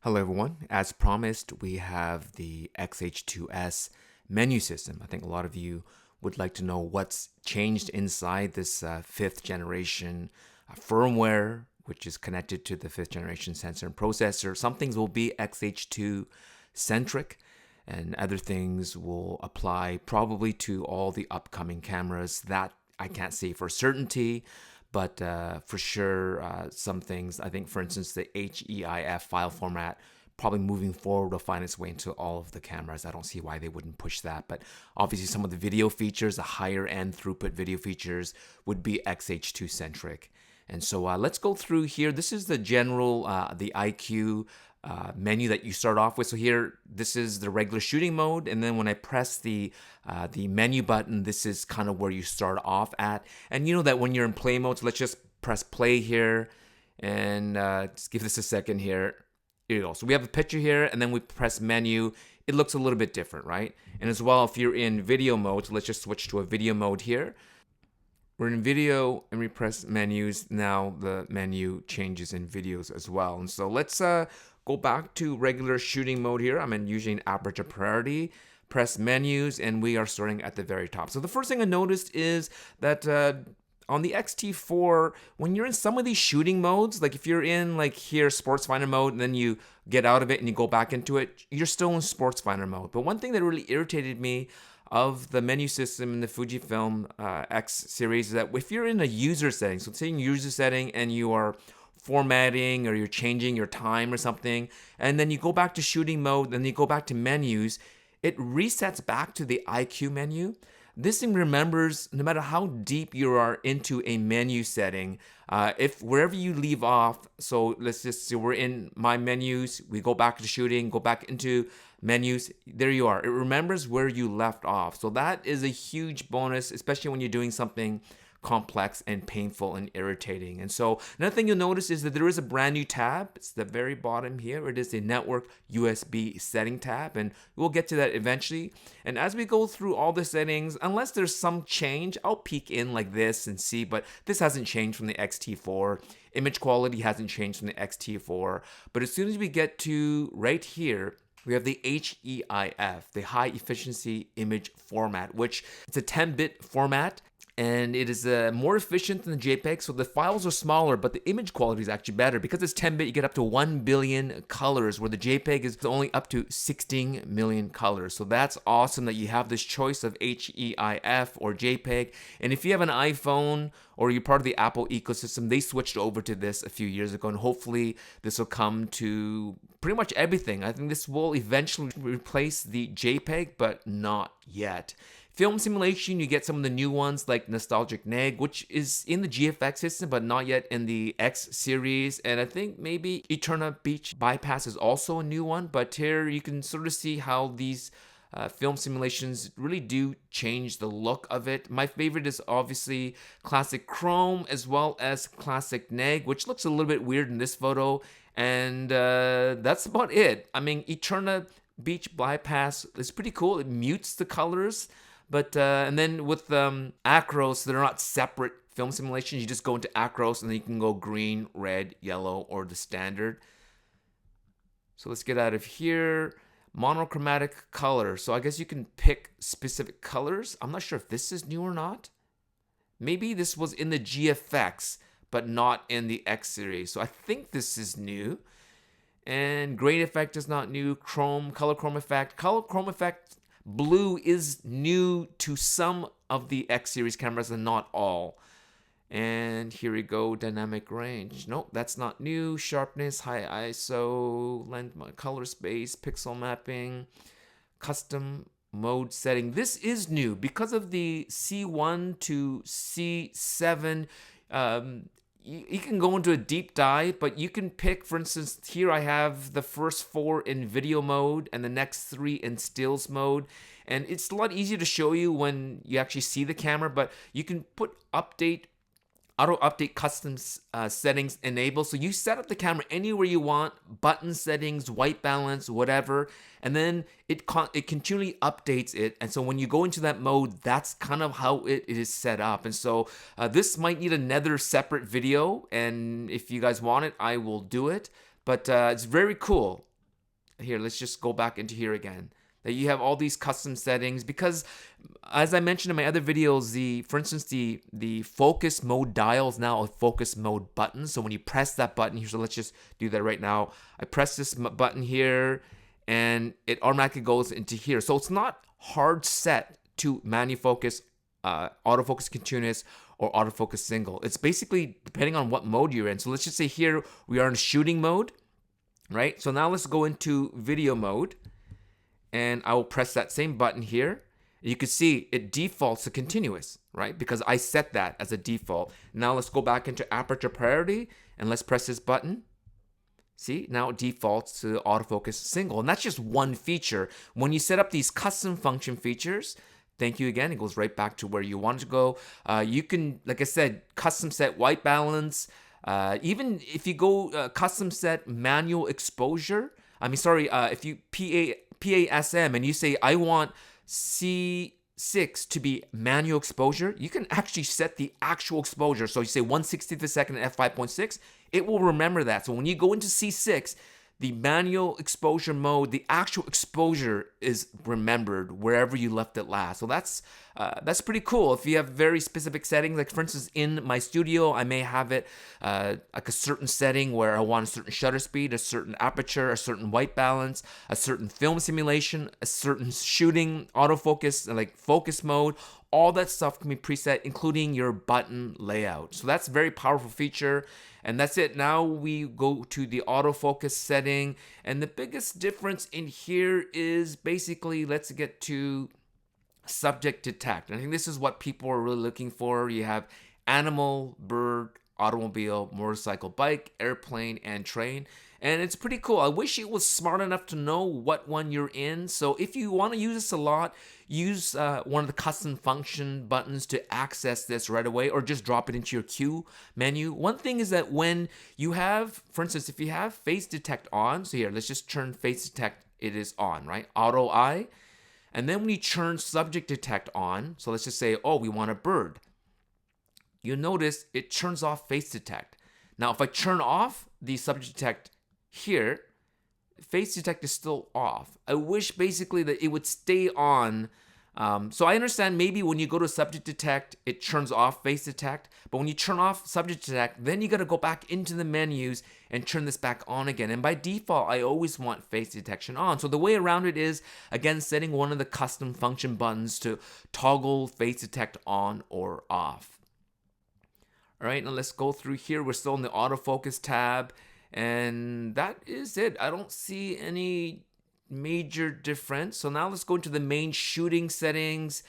Hello everyone. As promised, we have the X-H2S menu system. I think a lot of you would like to know what's changed inside this fifth generation firmware, which is connected to the fifth generation sensor and processor. Some things will be X-H2 centric and other things will apply probably to all the upcoming cameras. That I can't say for certainty. But for sure, some things, I think, for instance, the HEIF file format, probably moving forward will find its way into all of the cameras. I don't see why they wouldn't push that. But obviously, some of the video features, the higher end throughput video features, would be X-H2 centric. And so let's go through here. This is the general, the IQ menu that you start off with. So here, this is the regular shooting mode, and then when I press the menu button, this is kind of where you start off at. And you know that when you're in play mode, so let's just press play here, and just give this a second here. Here you go. So we have a picture here, and then we press menu. It looks a little bit different, right? And as well, if you're in video mode, so let's just switch to a video mode here. We're in video and we press menus. Now the menu changes in videos as well. And so let's go back to regular shooting mode here. I'm using aperture priority, press menus, and we are starting at the very top. So the first thing I noticed is that on the X-T4, when you're in some of these shooting modes, like if you're in like here Sports Finder mode and then you get out of it and you go back into it, you're still in Sports Finder mode. But one thing that really irritated me of the menu system in the Fujifilm X series is that if you're in a user setting, so say in user setting and you are formatting or you're changing your time or something, and then you go back to shooting mode, then you go back to menus, it resets back to the IQ menu. This thing remembers no matter how deep you are into a menu setting, if wherever you leave off, so let's just say we're in my menus, we go back to shooting, go back into menus, there you are. It remembers where you left off. So that is a huge bonus, especially when you're doing something complex and painful and irritating. And so another thing you'll notice is that there is a brand new tab. It's the very bottom here. It is a network USB setting tab, and we'll get to that eventually. And as we go through all the settings, unless there's some change, I'll peek in like this and see, but this hasn't changed from the X-T4. Image quality hasn't changed from the X-T4. But as soon as we get to right here, we have the HEIF, the high efficiency image format, which it's a 10-bit format. And it is more efficient than the JPEG, so the files are smaller, but the image quality is actually better. Because it's 10-bit, you get up to 1 billion colors, where the JPEG is only up to 16 million colors. So that's awesome that you have this choice of HEIF or JPEG. And if you have an iPhone or you're part of the Apple ecosystem, they switched over to this a few years ago, and hopefully this will come to pretty much everything. I think this will eventually replace the JPEG, but not yet. Film simulation, you get some of the new ones like Nostalgic Neg, which is in the GFX system, but not yet in the X series. And I think maybe Eterna Beach Bypass is also a new one, but here you can sort of see how these film simulations really do change the look of it. My favorite is obviously Classic Chrome as well as Classic Neg, which looks a little bit weird in this photo. And that's about it. Eterna Beach Bypass is pretty cool. It mutes the colors. But and then with Acros, they're not separate film simulations. You just go into Acros and then you can go green, red, yellow, or the standard. So let's get out of here. Monochromatic color. So I guess you can pick specific colors. I'm not sure if this is new or not. Maybe this was in the GFX, but not in the X series. So I think this is new. And grain effect is not new. Chrome, color chrome effect. Color chrome effect. Blue is new to some of the X series cameras and not all. And here we go, dynamic range. Nope, that's not new. Sharpness, high ISO, lens, color space, pixel mapping, custom mode setting. This is new because of the C1 to C7. You can go into a deep dive, but you can pick, for instance, here I have the first 4 in video mode and the next 3 in stills mode. And it's a lot easier to show you when you actually see the camera, but you can put auto update custom settings enable. So you set up the camera anywhere you want, button settings, white balance, whatever, and then it continually updates it. And so when you go into that mode, that's kind of how it is set up. And so this might need another separate video, and if you guys want it, I will do it. But it's very cool. here, let's just go back into here again. That you have all these custom settings because, as I mentioned in my other videos, for instance, the focus mode dial is now a focus mode button. So when you press that button here, so let's just do that right now. I press this button here, and it automatically goes into here. So it's not hard set to manual focus, autofocus continuous, or autofocus single. It's basically depending on what mode you're in. So let's just say here we are in shooting mode, right? So now let's go into video mode. And I will press that same button here. You can see it defaults to continuous, right? Because I set that as a default. Now let's go back into aperture priority and let's press this button. See, now it defaults to autofocus single. And that's just one feature. When you set up these custom function features, thank you again, it goes right back to where you want it to go. You can, like I said, custom set white balance. Even if you go custom set manual exposure, if you PASM and you say, I want C6 to be manual exposure, you can actually set the actual exposure. So you say 1/60th of a second at f5.6, it will remember that. So when you go into C6, the manual exposure mode, the actual exposure is remembered wherever you left it last. So that's pretty cool. If you have very specific settings, like for instance, in my studio, I may have it like a certain setting where I want a certain shutter speed, a certain aperture, a certain white balance, a certain film simulation, a certain shooting, autofocus, like focus mode. All that stuff can be preset, including your button layout. So that's a very powerful feature. And that's it. Now we go to the autofocus setting. And the biggest difference in here is basically, let's get to subject detect. And I think this is what people are really looking for. You have animal, bird, automobile, motorcycle, bike, airplane, and train. And it's pretty cool. I wish it was smart enough to know what one you're in. So if you want to use this a lot, use one of the custom function buttons to access this right away, or just drop it into your queue menu. One thing is that when you have, for instance, if you have face detect on, so here, let's just turn face detect, it is on, right? Auto eye. And then when you turn subject detect on, so let's just say, oh, we want a bird. You'll notice it turns off face detect. Now, if I turn off the subject detect here, face detect is still off. I wish basically that it would stay on. So I understand maybe when you go to subject detect, it turns off face detect. But when you turn off subject detect, then you got to go back into the menus and turn this back on again. And by default, I always want face detection on. So the way around it is, again, setting one of the custom function buttons to toggle face detect on or off. All right, now let's go through here. We're still in the autofocus tab. And that is it. I don't see any major difference. So now let's go into the main shooting settings.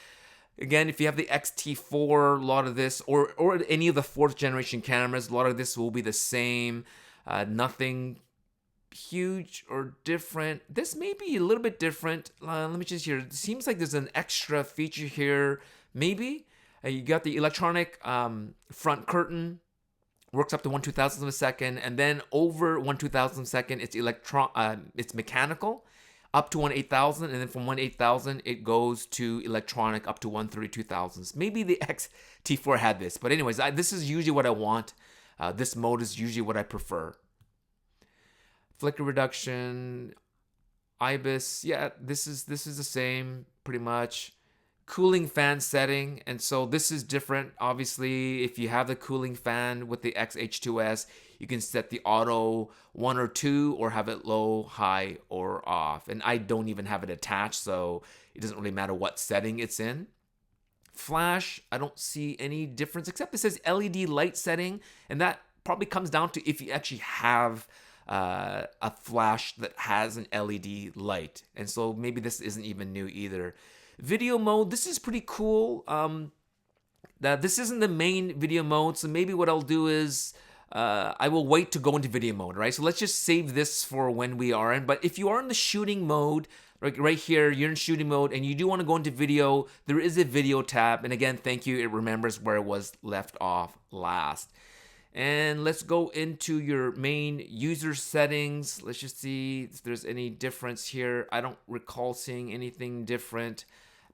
Again, if you have the X-T4, a lot of this, or any of the 4th generation cameras, a lot of this will be the same. Nothing huge or different. This may be a little bit different. Let me just hear. It seems like there's an extra feature here. Maybe. You got the electronic front curtain. Works up to 1/2000th of a second, and then over 1/2000th of a second, it's mechanical, up to 1/8000th, and then from 1/8000th, it goes to electronic up to 1/32,000th. Maybe the X-T4 had this, but anyways, this is usually what I want. This mode is usually what I prefer. Flicker reduction, IBIS, yeah, this is the same pretty much. Cooling fan setting, and so this is different. Obviously, if you have the cooling fan with the X-H2S, you can set the auto 1 or 2 or have it low, high, or off. And I don't even have it attached, so it doesn't really matter what setting it's in. Flash, I don't see any difference except it says LED light setting, and that probably comes down to if you actually have a flash that has an LED light. And so maybe this isn't even new either. Video mode, this is pretty cool. This isn't the main video mode, so maybe what I'll do is I will wait to go into video mode, right? So let's just save this for when we are in. But if you are in the shooting mode, right here, you're in shooting mode and you do want to go into video, there is a video tab. And again, thank you. It remembers where it was left off last. And let's go into your main user settings. Let's just see if there's any difference here. I don't recall seeing anything different.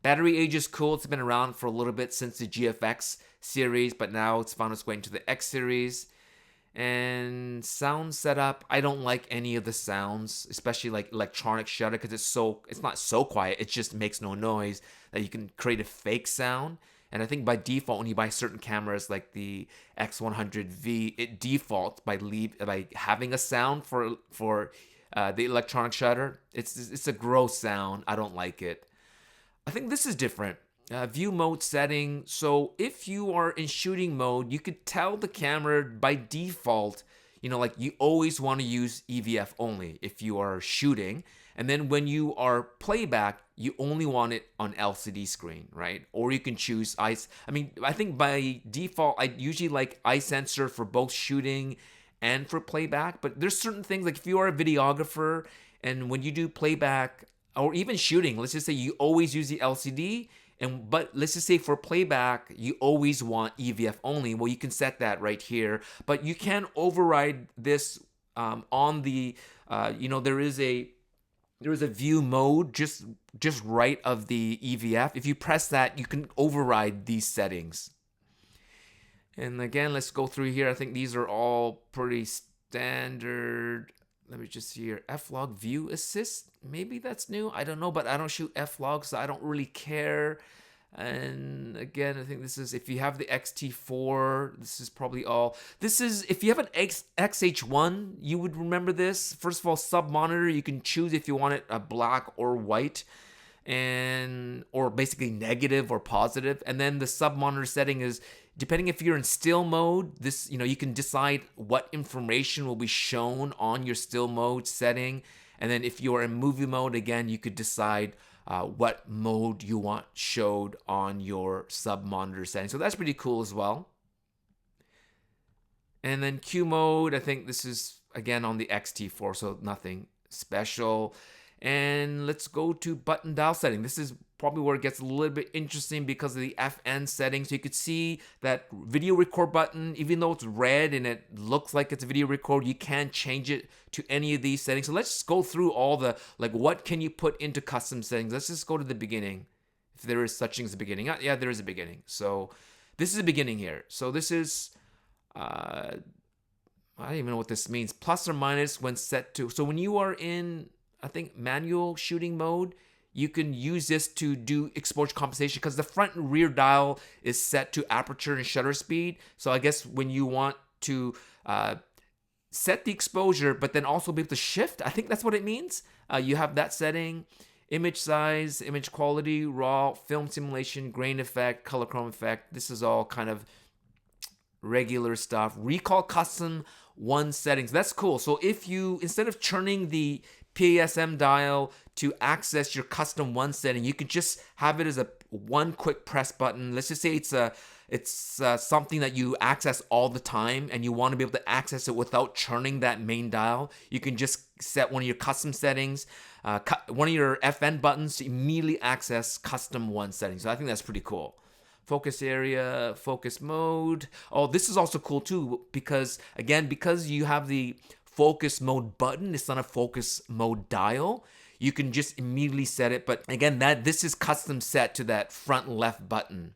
Battery age is cool. It's been around for a little bit since the GFX series, but now it's found its way into the X series. And sound setup, I don't like any of the sounds, especially like electronic shutter, because it's not so quiet, it just makes no noise that you can create a fake sound. And I think by default, when you buy certain cameras like the X100V, it defaults by having a sound for the electronic shutter. It's a gross sound. I don't like it. I think this is different. View mode setting. So if you are in shooting mode, you could tell the camera by default, like you always want to use EVF only if you are shooting. And then when you are playback, you only want it on LCD screen, right? Or you can choose ice. I mean, I think by default, I usually like eye sensor for both shooting and for playback. But there's certain things like if you are a videographer and when you do playback or even shooting, let's just say you always use the LCD. But let's just say for playback, you always want EVF only. Well, you can set that right here, but you can override this on the, there is a view mode just right of the EVF. If you press that, you can override these settings. And again, let's go through here. I think these are all pretty standard. Let me just see here. F-Log View Assist. Maybe that's new. I don't know, but I don't shoot F-Log, so I don't really care. And again, I think this is, if you have the X-T4, this is probably all. This is, if you have an X-H1, you would remember this. First of all, sub monitor, you can choose if you want it black or white, or basically negative or positive. And then the sub monitor setting is, depending if you're in still mode, this, you can decide what information will be shown on your still mode setting. And then if you're in movie mode, again, you could decide what mode you want showed on your sub monitor setting. So that's pretty cool as well. And then Q mode, I think this is again on the X-T4, so nothing special. And let's go to button dial setting. This is probably where it gets a little bit interesting because of the FN setting. So you could see that video record button, even though it's red and it looks like it's a video record, you can change it to any of these settings. So let's just go through all the, like, what can you put into custom settings? Let's just go to the beginning. If there is such thing as a beginning. Yeah, there is a beginning. So this is a beginning here. So this is, I don't even know what this means. Plus or minus when set to, so when you are in, I think, manual shooting mode, you can use this to do exposure compensation because the front and rear dial is set to aperture and shutter speed. So I guess when you want to set the exposure, but then also be able to shift, I think that's what it means. You have that setting, image size, image quality, raw, film simulation, grain effect, color chrome effect. This is all kind of regular stuff. Recall custom one settings. That's cool. So if you, instead of churning the PASM dial to access your custom one setting, you can just have it as a one quick press button. Let's just say it's something that you access all the time and you want to be able to access it without churning that main dial. You can just set one of your custom settings, one of your FN buttons to immediately access custom one settings. So I think that's pretty cool. Focus area, focus mode. Oh, this is also cool too because, again, because you have the focus mode button, it's not a focus mode dial, you can just immediately set it. But again, this is custom set to that front left button.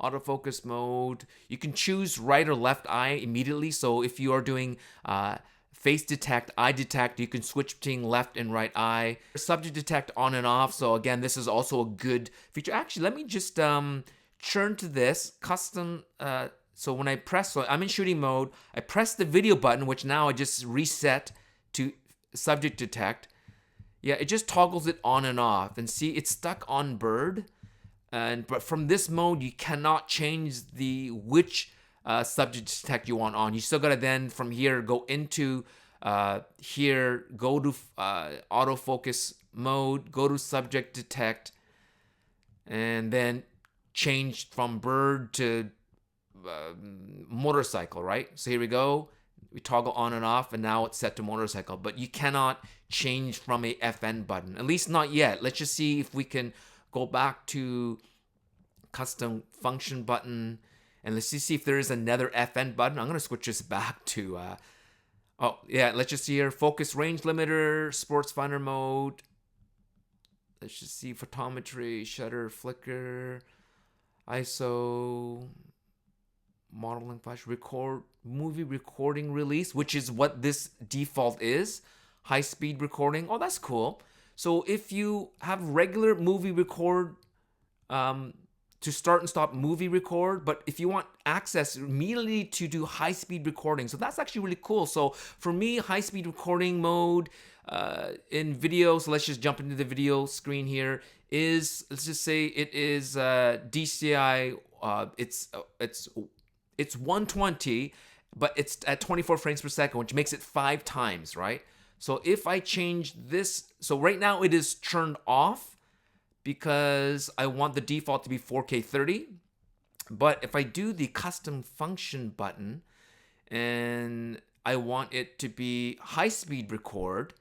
Autofocus mode, you can choose right or left eye immediately. So if you are doing face detect, eye detect, you can switch between left and right eye. Subject detect on and off. So again, this is also a good feature. Actually, let me just churn to this custom. So when I press, so I'm in shooting mode, I press the video button, which now I just reset to subject detect. Yeah, it just toggles it on and off. And see, it's stuck on bird. But from this mode, you cannot change which subject detect you want on. You still gotta then from here go into here, go to autofocus mode, go to subject detect, and then change from bird to motorcycle, right? So here we go. We toggle on and off, and now it's set to motorcycle. But you cannot change from a FN button, at least not yet. Let's just see if we can go back to custom function button, and let's just see if there is another FN button. I'm gonna switch this back to oh yeah, let's just see here, focus range limiter, sports finder mode. Let's just see photometry, shutter, flicker, ISO, modeling flash, record movie recording release, which is what this default is. High speed recording. Oh, that's cool. So if you have regular movie record, to start and stop movie record, but if you want access immediately to do high speed recording, so that's actually really cool. So for me, high speed recording mode in video, so let's just jump into the video screen here, is, let's just say it is DCI, it's 120, but it's at 24 frames per second, which makes it 5 times, right? So if I change this, so right now it is turned off because I want the default to be 4K 30. But if I do the custom function button and I want it to be high speed record,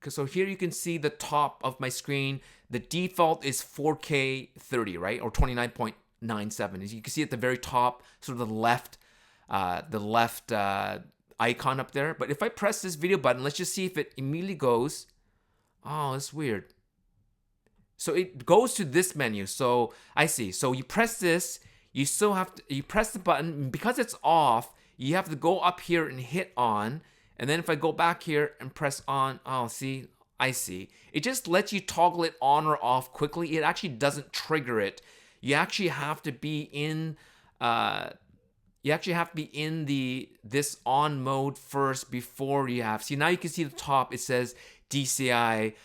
so here you can see the top of my screen, the default is 4K 30, right? Or 29.97. As you can see at the very top, sort of the left icon up there. But if I press this video button, let's just see if it immediately goes. Oh, that's weird. So it goes to this menu. So I see. So you press this, you still have to, you press the button. Because it's off, you have to go up here and hit on. And then if I go back here and press on, oh, see, I see. It just lets you toggle it on or off quickly. It actually doesn't trigger it. You actually have to be in this on mode first before you have. See, now you can see the top, it says DCI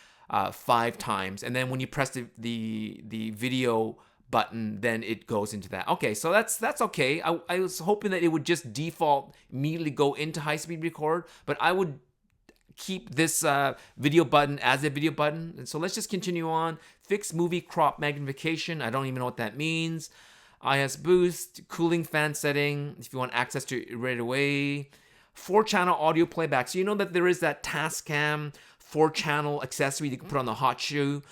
5 times, and then when you press the video button, then it goes into that. Okay, so that's okay. I was hoping that it would just default immediately go into high speed record, but I would keep this video button as a video button. And so let's just continue on. Fix movie crop magnification. I don't even know what that means. IS boost, cooling fan setting, if you want access to it right away. 4-channel audio playback. So you know that there is that Tascam 4-channel accessory you can put on the hot shoe.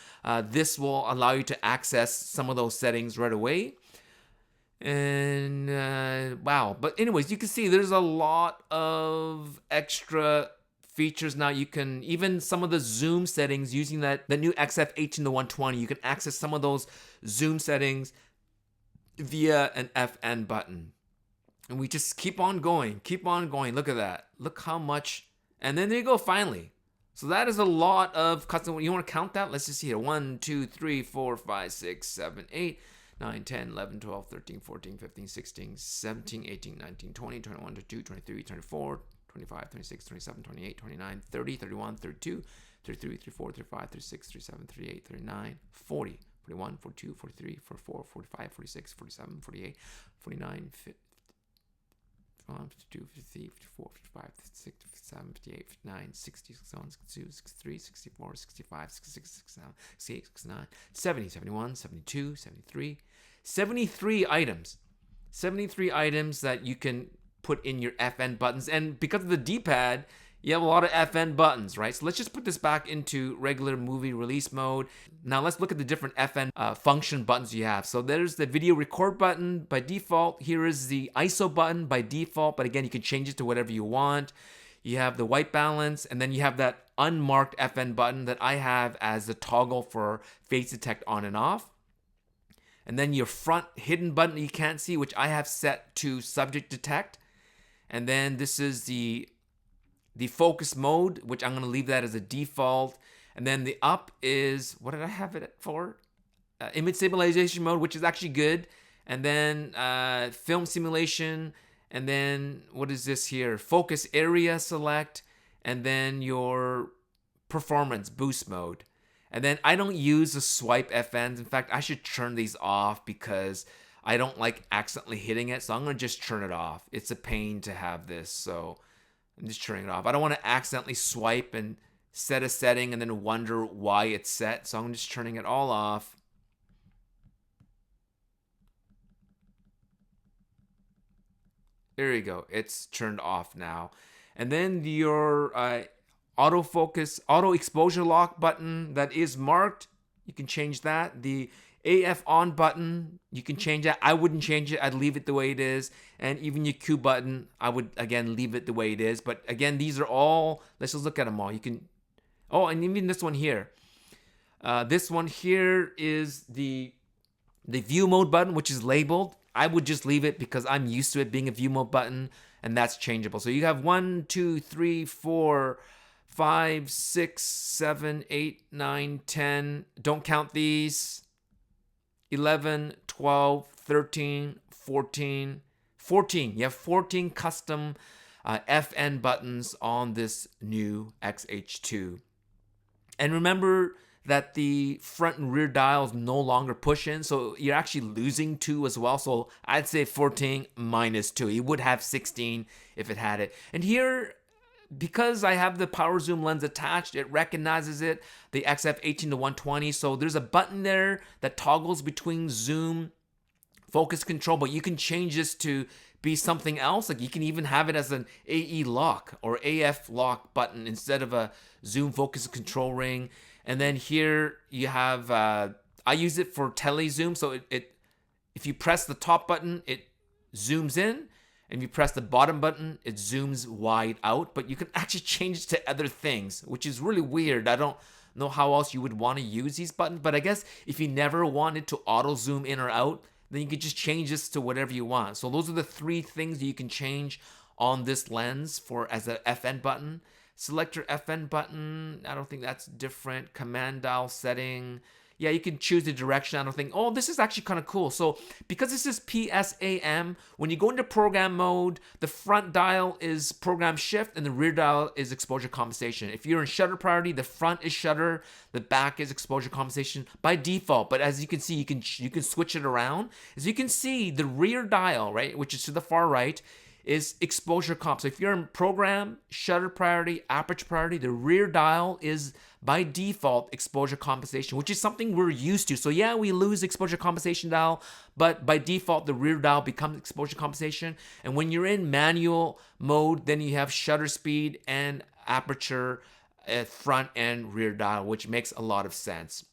This will allow you to access some of those settings right away. And wow. But anyways, you can see there's a lot of extra features now. You can even some of the zoom settings using the new XF18-120. You can access some of those zoom settings via an FN button. And we just keep on going. Look at that. Look how much. And then there you go, finally. So that is a lot of custom. You want to count that? Let's just see here. 1, 2, 3, 4, 5, 6, 7, 8, 9, 10, 11, 12, 13, 14, 15, 16, 17, 18, 19, 20, 21, 22, 23, 24, 25, 26, 27, 28, 29, 30, 31, 32, 33, 34, 35, 36, 37, 38, 39, 40, 41, 42, 43, 44, 45, 46, 47, 48, 49, 50. 52, 53, 54, 55, 56, 57, 58, 59, 60, 61, 62, 63, 64, 65, 66, 67, 68, 69, 70, 71, 72, 73. 73 items. 73 items that you can put in your FN buttons. And because of the D-pad, you have a lot of FN buttons, right? So let's just put this back into regular movie release mode. Now let's look at the different FN function buttons you have. So there's the video record button by default. Here is the ISO button by default, but again, you can change it to whatever you want. You have the white balance, and then you have that unmarked FN button that I have as the toggle for face detect on and off. And then your front hidden button that you can't see, which I have set to subject detect. And then this is the focus mode, which I'm going to leave that as a default. And then the up is, what did I have it for? Image stabilization mode, which is actually good. And then film simulation. And then what is this here? Focus area select. And then your performance boost mode. And then I don't use the swipe FNs. In fact, I should turn these off because I don't like accidentally hitting it. So I'm going to just turn it off. It's a pain to have this. So I'm just turning it off. I don't want to accidentally swipe and set a setting and then wonder why it's set. So I'm just turning it all off. There you go. It's turned off now. And then your autofocus, auto exposure lock button that is marked, you can change that. The AF on button, you can change that. I wouldn't change it. I'd leave it the way it is. And even your Q button, I would, again, leave it the way it is. But again, these are all, let's just look at them all. You can, oh, and even this one here. This one here is the view mode button, which is labeled. I would just leave it because I'm used to it being a view mode button, and that's changeable. So you have 1, 2, 3, 4, 5, 6, 7, 8, 9, 10. Don't count these. 11, 12, 13, 14. 14. You have 14 custom FN buttons on this new X-H2. And remember that the front and rear dials no longer push in, so you're actually losing 2 as well. So I'd say 14 minus 2. You would have 16 if it had it. And here, because I have the power zoom lens attached, it recognizes it, the XF18 to 120. So there's a button there that toggles between zoom, focus control, but you can change this to be something else. Like you can even have it as an AE lock or AF lock button instead of a zoom focus control ring. And then here you have, I use it for tele zoom. So if you press the top button, it zooms in. And if you press the bottom button, it zooms wide out. But you can actually change it to other things, which is really weird. I don't know how else you would want to use these buttons. But I guess if you never wanted to auto zoom in or out, then you could just change this to whatever you want. So those are the 3 things that you can change on this lens for as a FN button. Select your FN button. I don't think that's different. Command dial setting. Yeah, you can choose the direction. I don't think, oh, this is actually kind of cool. So because this is PSAM, when you go into program mode, the front dial is program shift and the rear dial is exposure compensation. If you're in shutter priority, the front is shutter, the back is exposure compensation by default. But as you can see, you can switch it around. As you can see, the rear dial, right, which is to the far right, is exposure comp. So if you're in program, shutter priority, aperture priority, the rear dial is by default exposure compensation, which is something we're used to. So yeah, we lose exposure compensation dial, but by default, the rear dial becomes exposure compensation. And when you're in manual mode, then you have shutter speed and aperture front and rear dial, which makes a lot of sense.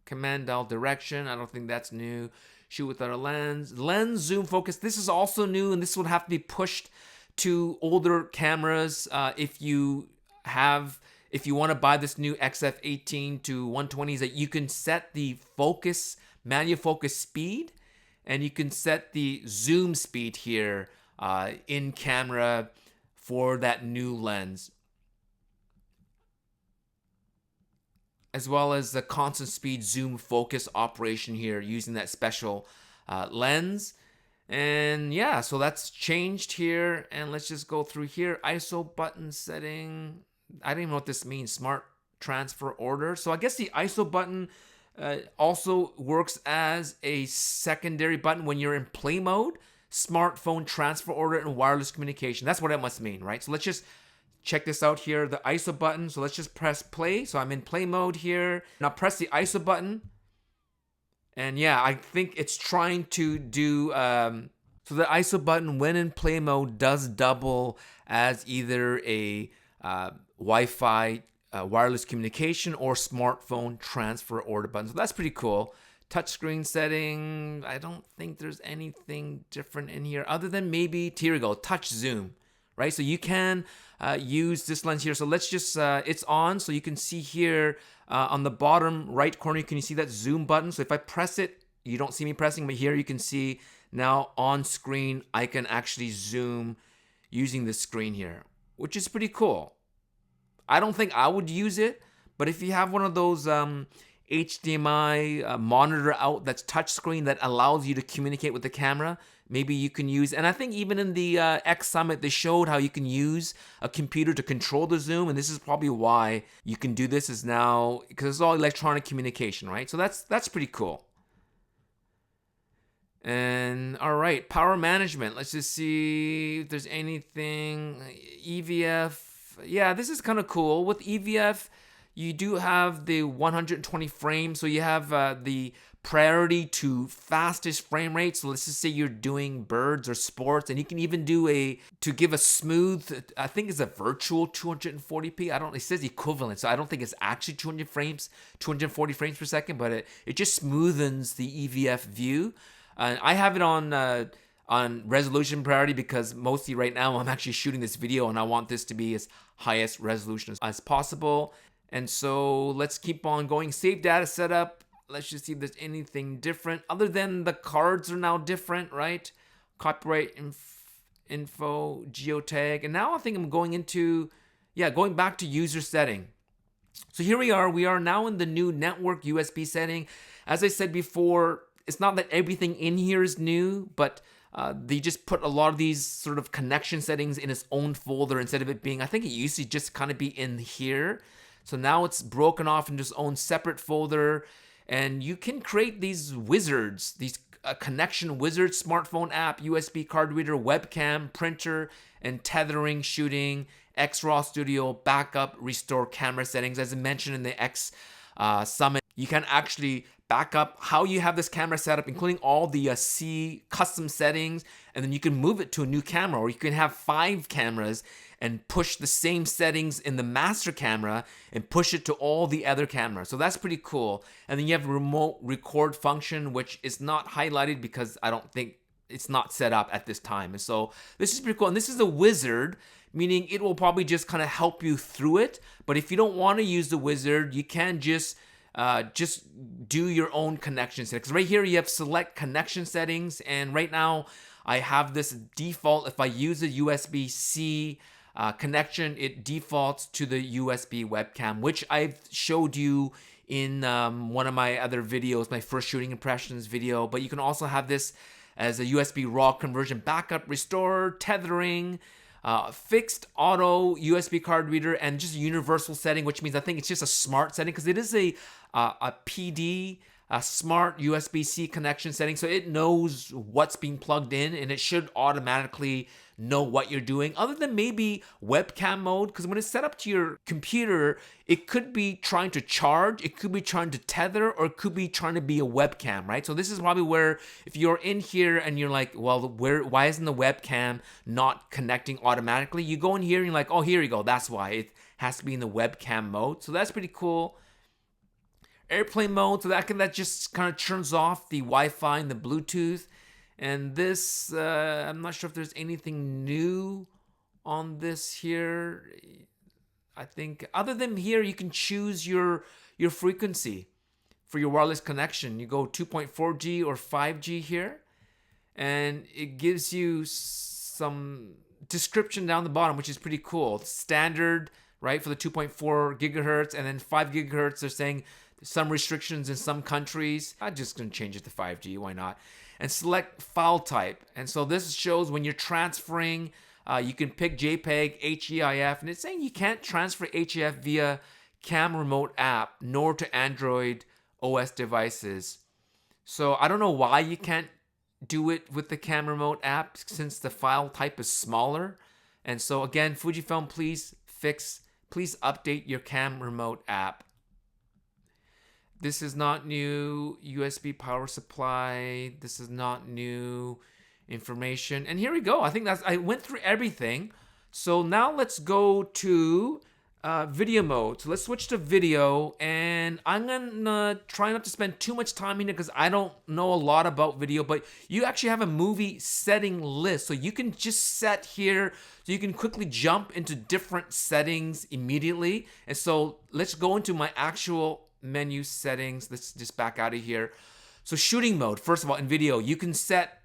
Command dial direction, I don't think that's new. Shoot without a lens. Lens zoom focus. This is also new, and this would have to be pushed to older cameras if you want to buy this new XF18 to 120s, that you can set the focus, manual focus speed, and you can set the zoom speed here in camera for that new lens, as well as the constant speed zoom focus operation here using that special lens. And yeah, so that's changed here. And let's just go through here. ISO button setting. I don't even know what this means. Smart transfer order. So I guess the ISO button also works as a secondary button when you're in play mode, smartphone transfer order, and wireless communication. That's what it must mean, right? So let's just check this out here, the ISO button. So let's just press play. So I'm in play mode here. Now press the ISO button. And yeah, I think it's trying to do, so the ISO button when in play mode does double as either a Wi-Fi wireless communication or smartphone transfer order button. So that's pretty cool. Touchscreen setting, I don't think there's anything different in here other than maybe, here we go, touch zoom, right? So you can use this lens here. So let's just, it's on. So you can see here on the bottom right corner, can you see that zoom button? So if I press it, you don't see me pressing, but here you can see now on screen, I can actually zoom using this screen here, which is pretty cool. I don't think I would use it, but if you have one of those HDMI monitor out that's touchscreen that allows you to communicate with the camera, maybe you can use, and I think even in the X Summit, they showed how you can use a computer to control the zoom, and this is probably why you can do this is now, because it's all electronic communication, right? So that's pretty cool. And all right, power management. Let's just see if there's anything. EVF. Yeah, this is kind of cool. With EVF, you do have the 120 frames. So you have the priority to fastest frame rate. So let's just say you're doing birds or sports, and you can even do to give a smooth, I think it's a virtual 240p. It says equivalent. So I don't think it's actually 240 frames per second, but it just smoothens the EVF view. I have it on resolution priority because mostly right now I'm actually shooting this video and I want this to be as highest resolution as possible. And so let's keep on going. Save data setup. Let's just see if there's anything different other than the cards are now different, right? Copyright info, geotag. And now I think I'm going back to user setting. So here we are now in the new network USB setting. As I said before, it's not that everything in here is new, but they just put a lot of these sort of connection settings in its own folder instead of it being, I think it used to just kind of be in here. So now it's broken off into its own separate folder, and you can create these wizards, these connection wizard, smartphone app, USB card reader, webcam, printer, and tethering, shooting, XRAW Studio, backup, restore camera settings. As I mentioned in the X Summit, you can actually back up how you have this camera set up, including all the C custom settings, and then you can move it to a new camera, or you can have 5 cameras and push the same settings in the master camera and push it to all the other cameras. So that's pretty cool. And then you have remote record function, which is not highlighted because I don't think it's not set up at this time. And so this is pretty cool. And this is a wizard, meaning it will probably just kind of help you through it. But if you don't want to use the wizard, you can just do your own connection settings. Right here you have select connection settings, and right now I have this default. If I use a USB-C connection, it defaults to the USB webcam, which I've showed you in one of my other videos, my first shooting impressions video. But you can also have this as a USB raw conversion, backup, restore, tethering, fixed auto USB card reader, and just a universal setting, which means I think it's just a smart setting because it is a PD, a smart USB-C connection setting. So it knows what's being plugged in, and it should automatically know what you're doing, other than maybe webcam mode, because when it's set up to your computer, it could be trying to charge, it could be trying to tether, or it could be trying to be a webcam, right? So this is probably where if you're in here and you're like, well, why isn't the webcam not connecting automatically? You go in here and you're like, oh, here you go, that's why it has to be in the webcam mode. So that's pretty cool. Airplane mode, so that just kind of turns off the Wi-Fi and the Bluetooth. And this, I'm not sure if there's anything new on this here. I think other than here, you can choose your frequency for your wireless connection. You go 2.4G or 5G here, and it gives you some description down the bottom, which is pretty cool. It's standard, right, for the 2.4 gigahertz, and then 5 gigahertz, they're saying some restrictions in some countries. I'm just going to change it to 5G. Why not? And select file type. And so this shows when you're transferring, you can pick JPEG, HEIF, and it's saying you can't transfer HEIF via Cam Remote app, nor to Android OS devices. So I don't know why you can't do it with the Cam Remote app, since the file type is smaller. And so again, Fujifilm, please update your Cam Remote app. This is not new. USB power supply. This is not new information. And here we go. I think I went through everything. So now let's go to video mode. So let's switch to video, and I'm gonna try not to spend too much time in it because I don't know a lot about video, but you actually have a movie setting list. So you can just set here, so you can quickly jump into different settings immediately. And so let's go into my actual menu settings. Let's just back out of here. So shooting mode, first of all, in video, you can set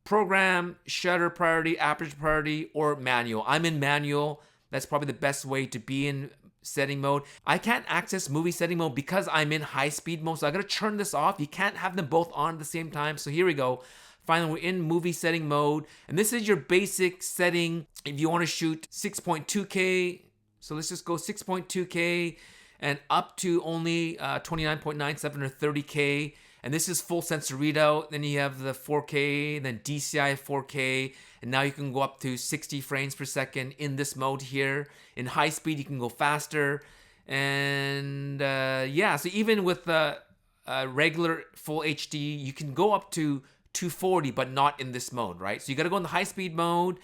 program, shutter priority, aperture priority, or manual. I'm in manual. That's probably the best way to be in setting mode. I can't access movie setting mode because I'm in high speed mode, so I gotta turn this off. You can't have them both on at the same time. So here we go. Finally, we're in movie setting mode, and this is your basic setting if you want to shoot 6.2K. So let's just go 6.2K and up to only 29.97 or 30K. And this is full sensor readout. Then you have the 4K, then DCI 4K, and now you can go up to 60 frames per second in this mode here. In high speed, you can go faster. And yeah, so even with the regular full HD, you can go up to 240, but not in this mode, right? So you gotta go in the high speed mode,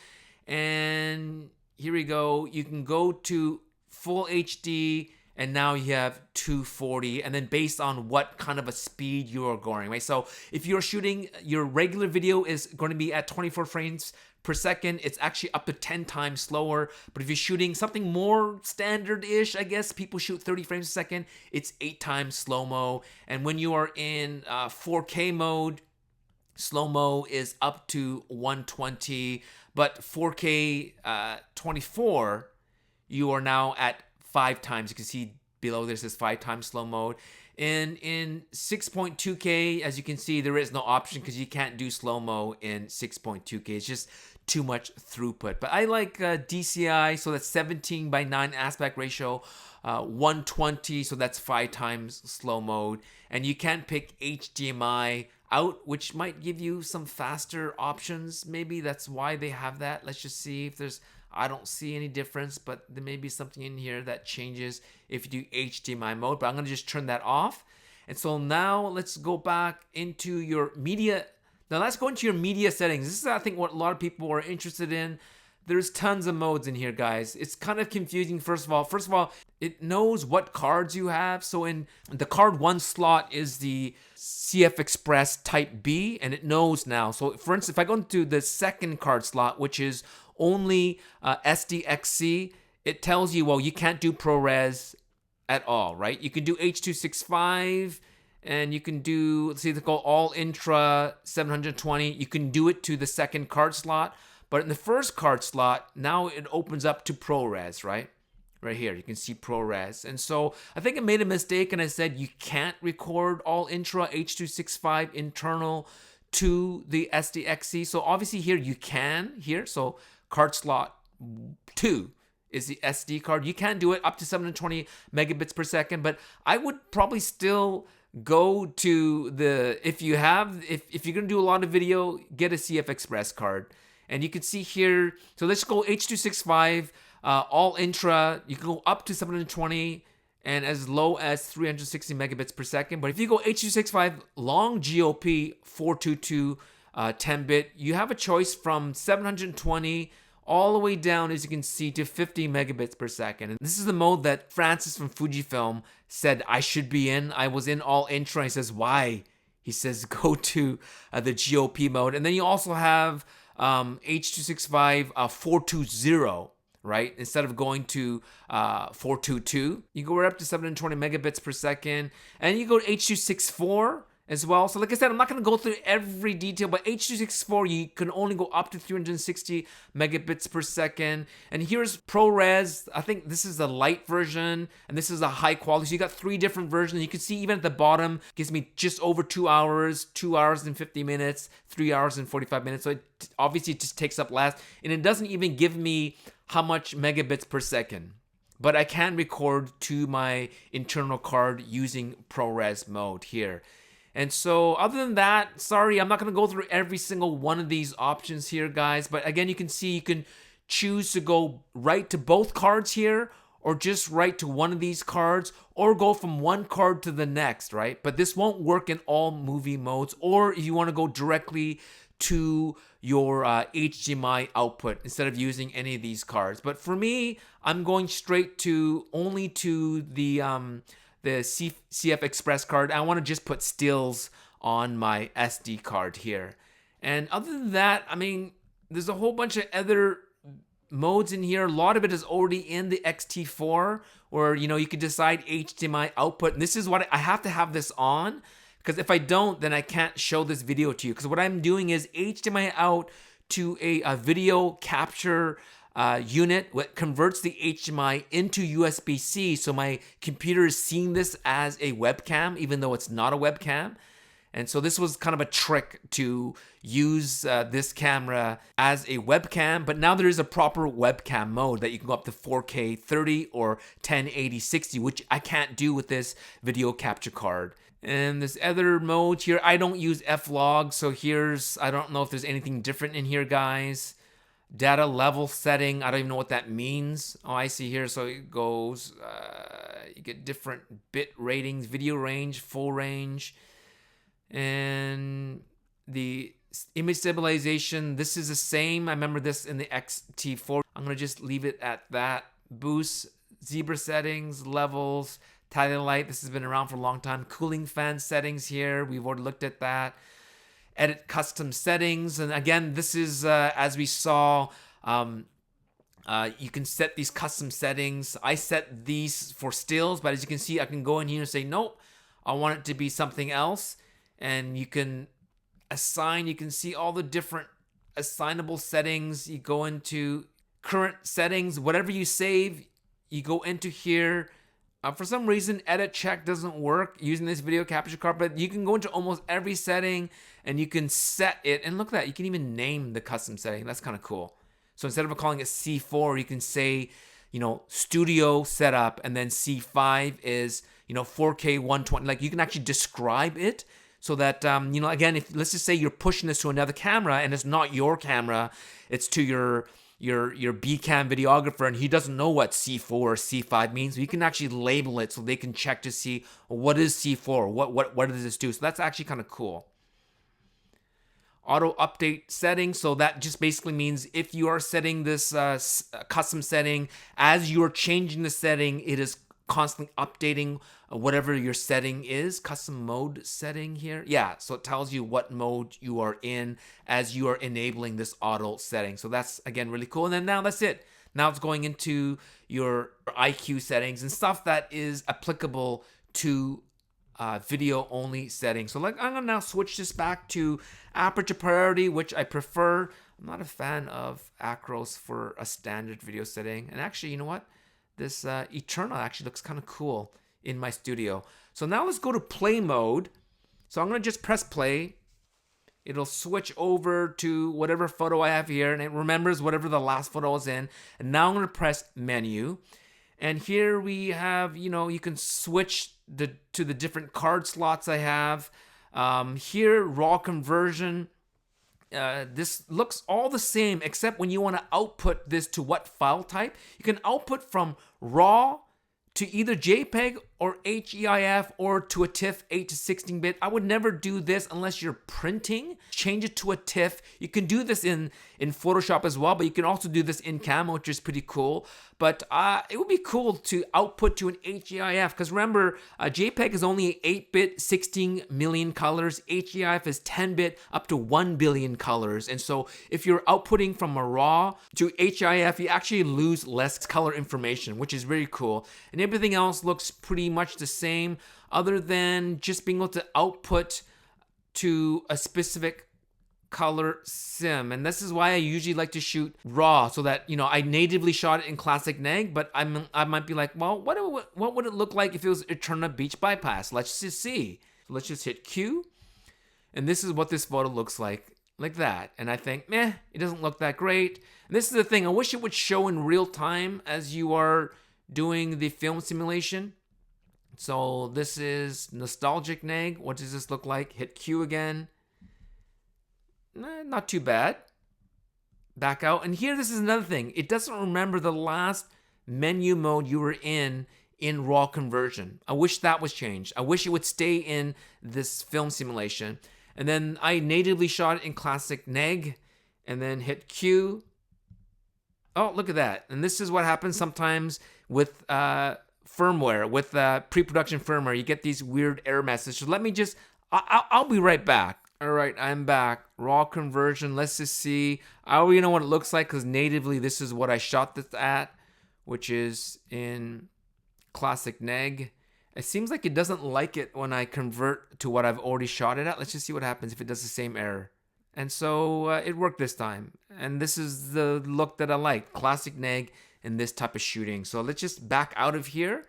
and here we go. You can go to full HD, and now you have 240, and then based on what kind of a speed you are going, right? So if you're shooting, your regular video is going to be at 24 frames per second. It's actually up to 10 times slower. But if you're shooting something more standard-ish, I guess people shoot 30 frames a second, it's 8 times slow-mo. And when you are in 4K mode, slow-mo is up to 120, but 4K 24, you are now at 5 times. You can see below this is 5 times slow mode. And in 6.2K, as you can see, there is no option because you can't do slow-mo in 6.2K. It's just too much throughput. But I like DCI, so that's 17:9 aspect ratio, 120, so that's 5 times slow mode. And you can pick HDMI out, which might give you some faster options. Maybe that's why they have that. Let's just see if there's, I don't see any difference, but there may be something in here that changes if you do HDMI mode, but I'm gonna just turn that off. And so now let's go back into your media. Now let's go into your media settings. This is, I think, what a lot of people are interested in. There's tons of modes in here, guys. It's kind of confusing. First of all, it knows what cards you have. So in the card 1 slot is the CF Express Type B, and it knows now. So for instance, if I go into the second card slot, which is only SDXC, it tells you, well, you can't do ProRes at all, right? You can do H.265, and you can do, let's see, they call all intra 720. You can do it to the second card slot. But in the first card slot, now it opens up to ProRes, right? Right here, you can see ProRes. And so I think I made a mistake and I said you can't record all intra H.265 internal to the SDXC. So obviously here you can, here. So card slot 2 is the SD card. You can do it up to 720 megabits per second, but I would probably still go to the, if you're gonna do a lot of video, get a CF Express card. And you can see here, so let's go H.265, all intra, you can go up to 720 and as low as 360 megabits per second. But if you go H.265 long GOP 422 10-bit, you have a choice from 720 all the way down, as you can see, to 50 megabits per second. And this is the mode that Francis from Fujifilm said I should be in. I was in all intra. He says, why? He says, go to the GOP mode. And then you also have H.265 420, right? Instead of going to 422, you go right up to 720 megabits per second. And you go to H.264 as well. So like I said, I'm not going to go through every detail, but H.264, you can only go up to 360 megabits per second. And here's ProRes. I think this is the light version, and this is a high quality. So you got 3 different versions. You can see even at the bottom, gives me just over 2 hours, 2 hours and 50 minutes, 3 hours and 45 minutes. So it obviously just takes up less. And it doesn't even give me how much megabits per second. But I can record to my internal card using ProRes mode here. And so other than that, sorry, I'm not going to go through every single one of these options here, guys. But again, you can see you can choose to go right to both cards here, or just right to one of these cards, or go from one card to the next, right? But this won't work in all movie modes, or if you want to go directly to your HDMI output instead of using any of these cards. But for me, I'm going straight to only to the CF Express card. I want to just put stills on my SD card here. And other than that, I mean, there's a whole bunch of other modes in here. A lot of it is already in the X-T4, where, you know, you could decide HDMI output. And this is what I have to have this on, because if I don't, then I can't show this video to you. Because what I'm doing is HDMI out to a video capture unit, what converts the HDMI into USB-C, so my computer is seeing this as a webcam, even though it's not a webcam. And so this was kind of a trick to use this camera as a webcam, but now there is a proper webcam mode that you can go up to 4K 30 or 1080 60, which I can't do with this video capture card. And this other mode here, I don't use F-Log, so here's, I don't know if there's anything different in here, guys. Data level setting, I don't even know what that means. Oh, I see here, so it goes, you get different bit ratings, video range, full range, and the image stabilization, this is the same. I remember this in the X-T4. I'm gonna just leave it at that. Boost zebra settings, levels, tally light. This has been around for a long time. Cooling fan settings here. We've already looked at that. Edit custom settings. And again, this is, as we saw, you can set these custom settings. I set these for stills, but as you can see, I can go in here and say, nope, I want it to be something else. And you can assign, you can see all the different assignable settings. You go into current settings, whatever you save, you go into here. For some reason, edit check doesn't work using this video capture card, but you can go into almost every setting and you can set it. And look at that, you can even name the custom setting. That's kind of cool. So instead of calling it C4, you can say, studio setup, and then C5 is, 4K 120. Like, you can actually describe it so that, again, if let's just say you're pushing this to another camera and it's not your camera, it's to your B-cam videographer, and he doesn't know what C4 or C5 means. So you can actually label it so they can check to see, what is C4? What does this do? So that's actually kind of cool. Auto update settings. So that just basically means if you are setting this custom setting, as you're changing the setting, it is constantly updating whatever your setting is. Custom mode setting here. Yeah, so it tells you what mode you are in as you are enabling this auto setting. So that's, again, really cool. And then now that's it. Now it's going into your IQ settings and stuff that is applicable to video only settings. So I'm gonna now switch this back to aperture priority, which I prefer. I'm not a fan of acros for a standard video setting. And actually, you know what? This Eternal actually looks kind of cool in my studio. So now let's go to play mode. So I'm gonna just press play. It'll switch over to whatever photo I have here, and it remembers whatever the last photo was in. And now I'm gonna press menu. And here we have, you can switch to the different card slots I have. Here, raw conversion. This looks all the same, except when you want to output this to what file type. You can output from raw to either JPEG or HEIF or to a TIFF 8 to 16-bit. I would never do this unless you're printing. Change it to a TIFF. You can do this in Photoshop as well, but you can also do this in Camo, which is pretty cool. But it would be cool to output to an HEIF, because remember, JPEG is only 8-bit, 16 million colors. HEIF is 10-bit, up to 1 billion colors. And so if you're outputting from a RAW to HEIF, you actually lose less color information, which is very cool. And everything else looks pretty much the same, other than just being able to output to a specific color sim. And this is why I usually like to shoot raw, so that I natively shot it in classic neg, but I might be like, well, what would it look like if it was Eterna Beach Bypass? Let's just see. So let's just hit Q, and this is what this photo looks like that. And I think, it doesn't look that great. And this is the thing, I wish it would show in real time as you are doing the film simulation. So this is nostalgic neg. What does this look like? Hit Q again. Not too bad. Back out. And here, this is another thing. It doesn't remember the last menu mode you were in raw conversion. I wish that was changed. I wish it would stay in this film simulation. And then I natively shot it in classic neg, and then hit Q. Oh, look at that. And this is what happens sometimes with firmware, with pre-production firmware. You get these weird error messages. So let me just, I'll be right back. All right, I'm back. Raw conversion. Let's just see. I already know what it looks like, because natively this is what I shot this at, which is in classic neg. It seems like it doesn't like it when I convert to what I've already shot it at. Let's just see what happens if it does the same error. And so it worked this time. And this is the look that I like. Classic neg in this type of shooting. So let's just back out of here.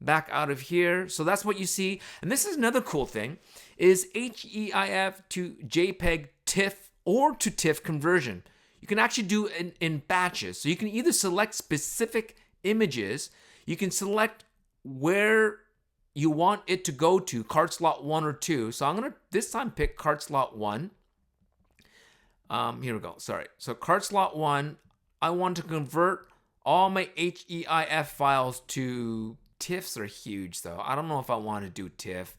Back out of here. So that's what you see. And this is another cool thing, is HEIF to JPEG TIFF or to TIFF conversion. You can actually do it in batches. So you can either select specific images. You can select where you want it to go to, card slot 1 or 2. So I'm going to this time pick card slot 1. Here we go. Sorry. So card slot 1, I want to convert all my HEIF files to TIFFs. Are huge though. I don't know if I want to do TIFF.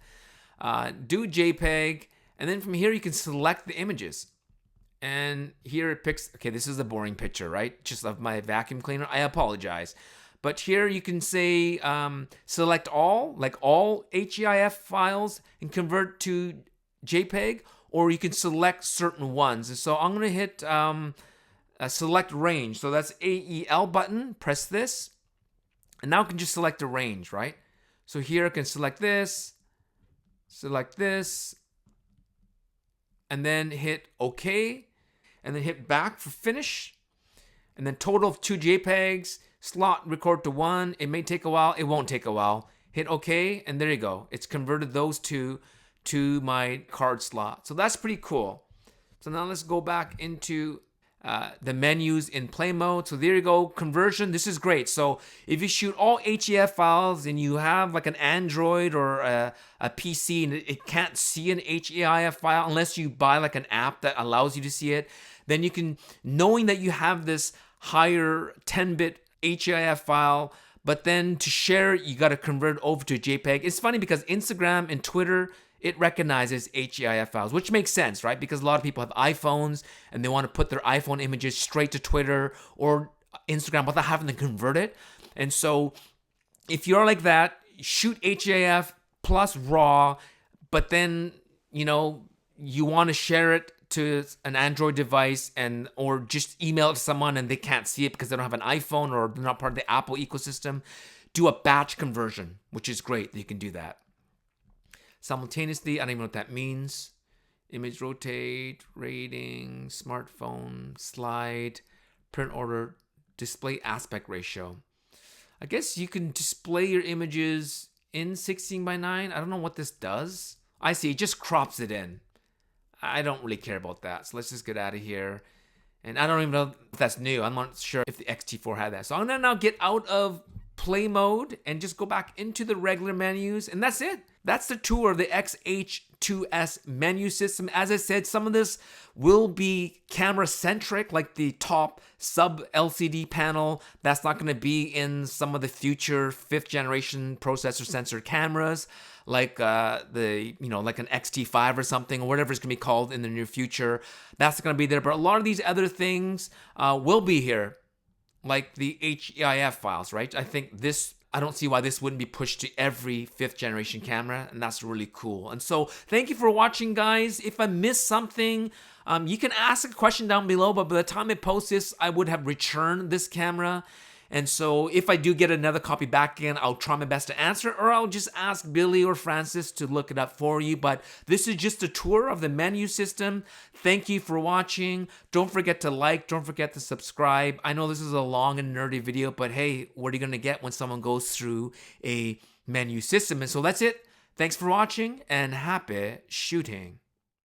Do JPEG, and then from here you can select the images. And here it picks, okay, this is a boring picture, right? Just of my vacuum cleaner. I apologize. But here you can say select all, like all HEIF files, and convert to JPEG, or you can select certain ones. And so I'm going to hit select range. So that's AEL button. Press this. And now I can just select a range, right? So here I can select this, and then hit OK, and then hit back for finish. And then total of 2 JPEGs, slot record to 1. It may take a while. It won't take a while. Hit OK, and there you go. It's converted those two to my card slot. So that's pretty cool. So now let's go back into the menus in play mode. So there you go, conversion. This is great. So if you shoot all HEF files and you have like an Android or a PC and it can't see an HEIF file unless you buy like an app that allows you to see it, then you can, knowing that you have this higher 10-bit HEIF file, but then to share it, you got to convert it over to JPEG. It's funny because Instagram and Twitter, it recognizes HEIF files, which makes sense, right? Because a lot of people have iPhones and they want to put their iPhone images straight to Twitter or Instagram without having to convert it. And so if you're like that, shoot HEIF plus RAW, but then, you know, you want to share it to an Android device and or just email it to someone and they can't see it because they don't have an iPhone or they're not part of the Apple ecosystem, do a batch conversion, which is great that you can do that. Simultaneously, I don't even know what that means. Image rotate, rating, smartphone, slide, print order, display aspect ratio. I guess you can display your images in 16:9. I don't know what this does. I see, it just crops it in. I don't really care about that. So let's just get out of here. And I don't even know if that's new. I'm not sure if the X-T4 had that. So I'm gonna now get out of play mode and just go back into the regular menus, and that's it. That's the tour of the X-H2S menu system. As I said, some of this will be camera centric, like the top sub LCD panel. That's not going to be in some of the future 5th generation processor sensor cameras, like like an X-T5 or something, or whatever it's going to be called in the near future. That's going to be there, but a lot of these other things will be here, like the HEIF files, right? I don't see why this wouldn't be pushed to every 5th generation camera, and that's really cool. And so thank you for watching, guys. If I missed something, you can ask a question down below, but by the time I post this, I would have returned this camera. And so if I do get another copy back again, I'll try my best to answer, or I'll just ask Billy or Francis to look it up for you. But this is just a tour of the menu system. Thank you for watching. Don't forget to like, don't forget to subscribe. I know this is a long and nerdy video, but hey, what are you gonna get when someone goes through a menu system? And so that's it. Thanks for watching and happy shooting.